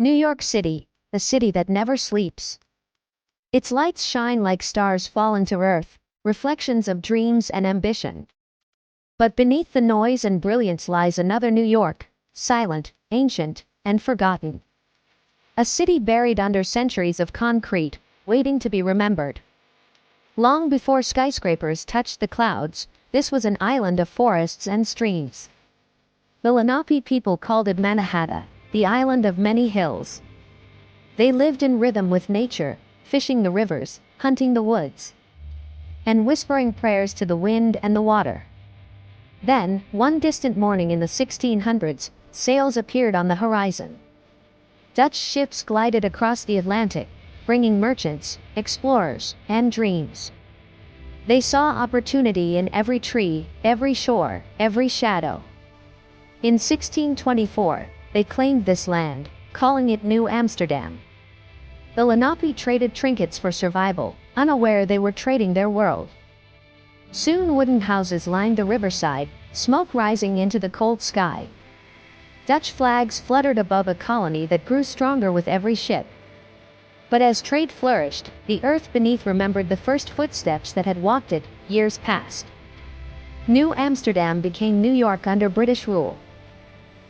New York City, the city that never sleeps. Its lights shine like stars fallen to earth, reflections of dreams and ambition. But beneath the noise and brilliance lies another New York, silent, ancient, and forgotten. A city buried under centuries of concrete, waiting to be remembered. Long before skyscrapers touched the clouds, this was an island of forests and streams. The Lenape people called it Mannahatta, the island of many hills. They lived in rhythm with nature, fishing the rivers, hunting the woods, and whispering prayers to the wind and the water. Then, one distant morning in the 1600s, sails appeared on the horizon. Dutch ships glided across the Atlantic, bringing merchants, explorers, and dreams. They saw opportunity in every tree, every shore, every shadow. In 1624, they claimed this land, calling it New Amsterdam. The Lenape traded trinkets for survival, unaware they were trading their world. Soon wooden houses lined the riverside, smoke rising into the cold sky. Dutch flags fluttered above a colony that grew stronger with every ship. But as trade flourished, the earth beneath remembered the first footsteps that had walked it, years past. New Amsterdam became New York under British rule.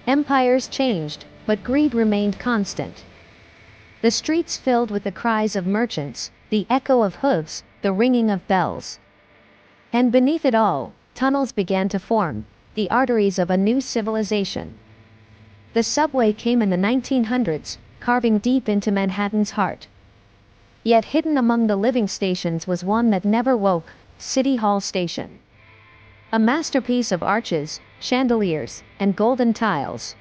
Empires changed, but greed remained constant. The streets filled with the cries of merchants, the echo of hooves, the ringing of bells. And beneath it all, tunnels began to form, the arteries of a new civilization. The subway came in the 1900s, carving deep into Manhattan's heart. Yet hidden among the living stations was one that never woke, City Hall Station. A masterpiece of arches, chandeliers, and golden tiles.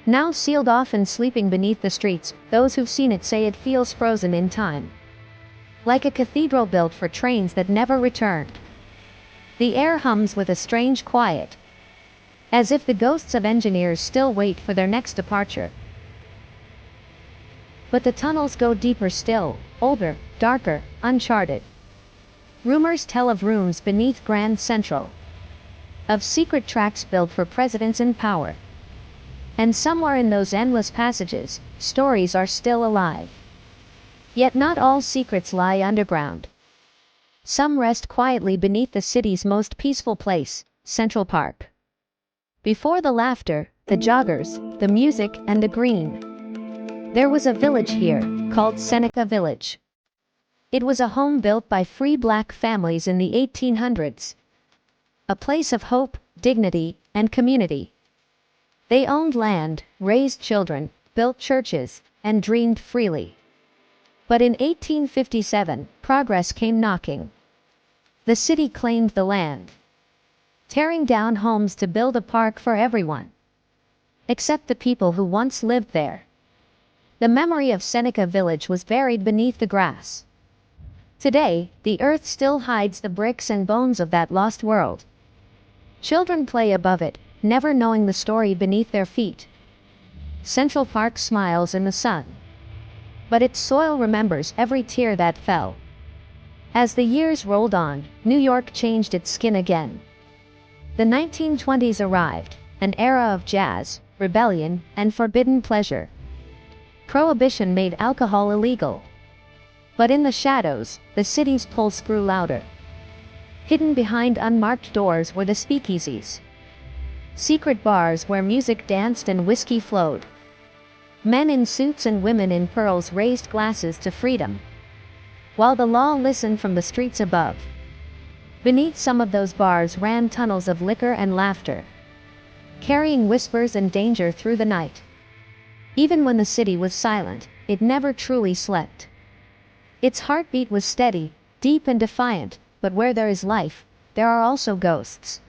Now sealed off and sleeping beneath the streets, those who've seen it say it feels frozen in time. Like a cathedral built for trains that never returned. The air hums with a strange quiet, as if the ghosts of engineers still wait for their next departure. But the tunnels go deeper still, older, darker, uncharted. Rumors tell of rooms beneath Grand Central, of secret tracks built for presidents in power. And somewhere in those endless passages, stories are still alive. Yet not all secrets lie underground. Some rest quietly beneath the city's most peaceful place, Central Park. Before the laughter, the joggers, the music, and the green, there was a village here, called Seneca Village. It was a home built by free black families in the 1800s. A place of hope, dignity, and community. They owned land, raised children, built churches, and dreamed freely. But in 1857, progress came knocking. The city claimed the land, tearing down homes to build a park for everyone, except the people who once lived there. The memory of Seneca Village was buried beneath the grass. Today, the earth still hides the bricks and bones of that lost world. Children play above it, never knowing the story beneath their feet. Central Park smiles in the sun, but its soil remembers every tear that fell. As the years rolled on, New York changed its skin again. The 1920s arrived, an era of jazz, rebellion, and forbidden pleasure. Prohibition made alcohol illegal. But in the shadows, the city's pulse grew louder. Hidden behind unmarked doors were the speakeasies. Secret bars where music danced and whiskey flowed. Men in suits and women in pearls raised glasses to freedom, while the law listened from the streets above. Beneath some of those bars ran tunnels of liquor and laughter, carrying whispers and danger through the night. Even when the city was silent, it never truly slept. Its heartbeat was steady, deep and defiant, but where there is life, there are also ghosts.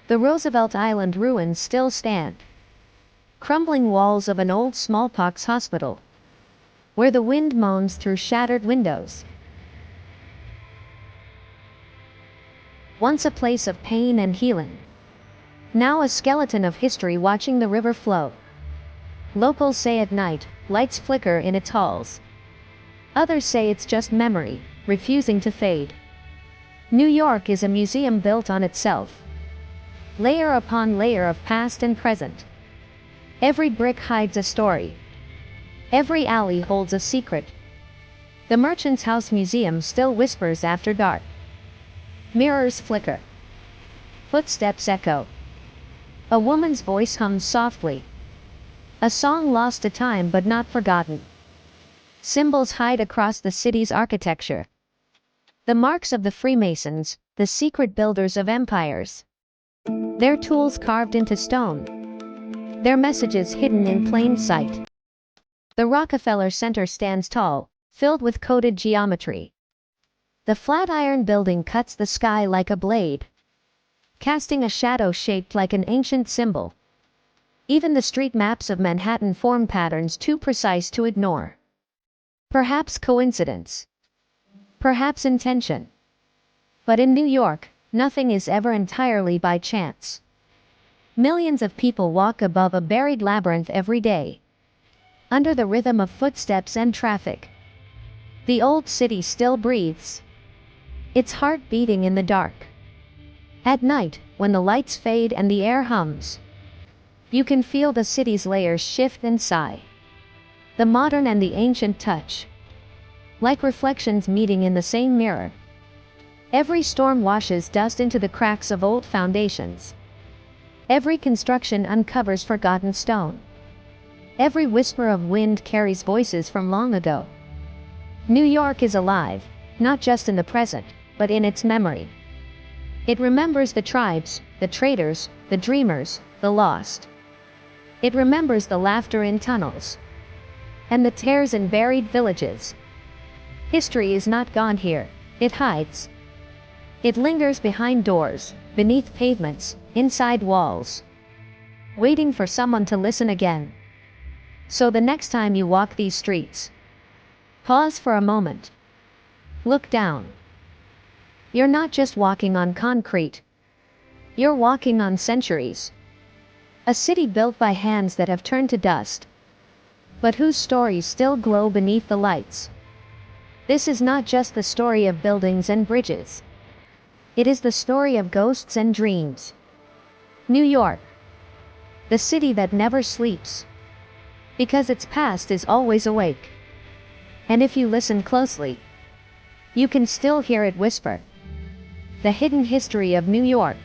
The Roosevelt Island ruins still stand. Crumbling walls of an old smallpox hospital, where the wind moans through shattered windows. Once a place of pain and healing. Now a skeleton of history watching the river flow. Locals say at night, lights flicker in its halls. Others say it's just memory, refusing to fade. New York is a museum built on itself. Layer upon layer of past and present. Every brick hides a story. Every alley holds a secret. The Merchant's House Museum still whispers after dark. Mirrors flicker. Footsteps echo. A woman's voice hums softly. A song lost to time but not forgotten. Symbols hide across the city's architecture. The marks of the Freemasons, the secret builders of empires. Their tools carved into stone. Their messages hidden in plain sight. The Rockefeller Center stands tall, filled with coded geometry. The Flatiron Building cuts the sky like a blade, casting a shadow shaped like an ancient symbol. Even the street maps of Manhattan form patterns too precise to ignore. Perhaps coincidence. Perhaps intention. But in New York, nothing is ever entirely by chance. Millions of people walk above a buried labyrinth every day, under the rhythm of footsteps and traffic. The old city still breathes, its heart beating in the dark. At night, when the lights fade and the air hums, you can feel the city's layers shift and sigh. The modern and the ancient touch, like reflections meeting in the same mirror. Every storm washes dust into the cracks of old foundations. Every construction uncovers forgotten stone. Every whisper of wind carries voices from long ago. New York is alive, not just in the present, but in its memory. It remembers the tribes, the traders, the dreamers, the lost. It remembers the laughter in tunnels, and the tears in buried villages. History is not gone here, it hides. It lingers behind doors, beneath pavements, inside walls, waiting for someone to listen again. So the next time you walk these streets, pause for a moment. Look down. You're not just walking on concrete. You're walking on centuries. A city built by hands that have turned to dust, but whose stories still glow beneath the lights. This is not just the story of buildings and bridges. It is the story of ghosts and dreams. New York, the city that never sleeps, because its past is always awake. And if you listen closely, you can still hear it whisper. The hidden history of New York.